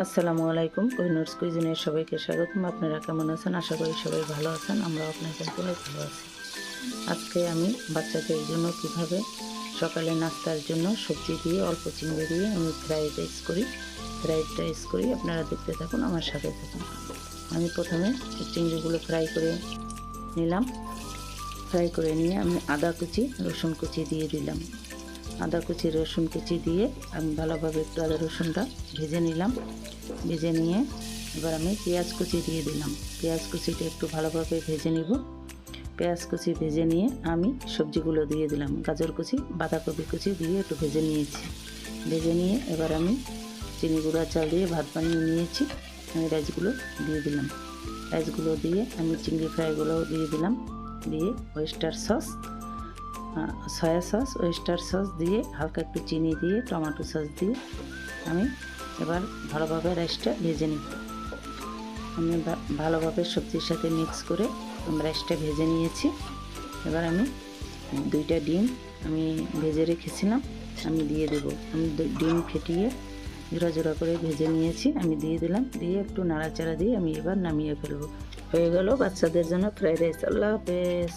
আসসালামু আলাইকুম। কোহিনুরস কুইজিনে সবাইকে স্বাগতম। আপনারা কেমন আছেন? আশা করি সবাই ভালো আছেন। আমরা আপনাদের জন্য ভালো আছি। আজকে আমি বাচ্চাদের জন্য কিভাবে সকালে নাস্তার জন্য সবজি দিয়ে অল্প চিংড়ি দিয়ে আমি ফ্রাইড রাইস করি আপনারা দেখতে থাকুন, আমার সাথে থাকুন। আমি প্রথমে চিংড়িগুলো ফ্রাই করে নিলাম। ফ্রাই করে নিয়ে আমি আদা কুচি রসুন কুচি দিয়ে দিলাম। আদা কুচি রসুন কুচি দিয়ে আমি ভালোভাবে একটু আদা রসুনটা ভেজে নিলাম। ভেজে নিয়ে এবার আমি পেঁয়াজ কুচি দিয়ে দিলাম। পেঁয়াজ কুচিটা একটু ভালোভাবে ভেজে নিব। পেঁয়াজ কুচি ভেজে নিয়ে আমি সবজিগুলো দিয়ে দিলাম। গাজর কুচি, বাঁধাকপি কুচি দিয়ে একটু ভেজে নিয়েছি। ভেজে নিয়ে এবার আমি চিনি গুঁড়া চাল দিয়ে ভাত বানিয়ে নিয়েছি। আমি রাইসগুলো দিয়ে দিলাম। রাইসগুলো দিয়ে আমি চিংড়ি ফ্রাইগুলোও দিয়ে দিলাম। দিয়ে oyster sauce, soya sauce, oyster sauce দিয়ে হালকা একটু চিনি দিয়ে টমেটো সস দিয়ে আমি এবার ভালোভাবে রাইসটা ভেজে নিব। আমি ভালোভাবে সবজির সাথে মিক্স করে রাইসটা ভেজে নিয়েছি। এবার আমি 2টা ডিম আমি ভেজে রেখেছিলাম, আমি দিয়ে দেব। আমি ডিম ফেটিয়ে জোড়া জোড়া করে ভেজে নিয়েছি, আমি দিয়ে দিলাম। দিয়ে একটু নাড়াচাড়া দিয়ে আমি এবার নামিয়ে ফেলবো। হয়ে গেল বাচ্চাদের জন্য ফ্রাইড রাইস। আল্লাহ হাফেজ।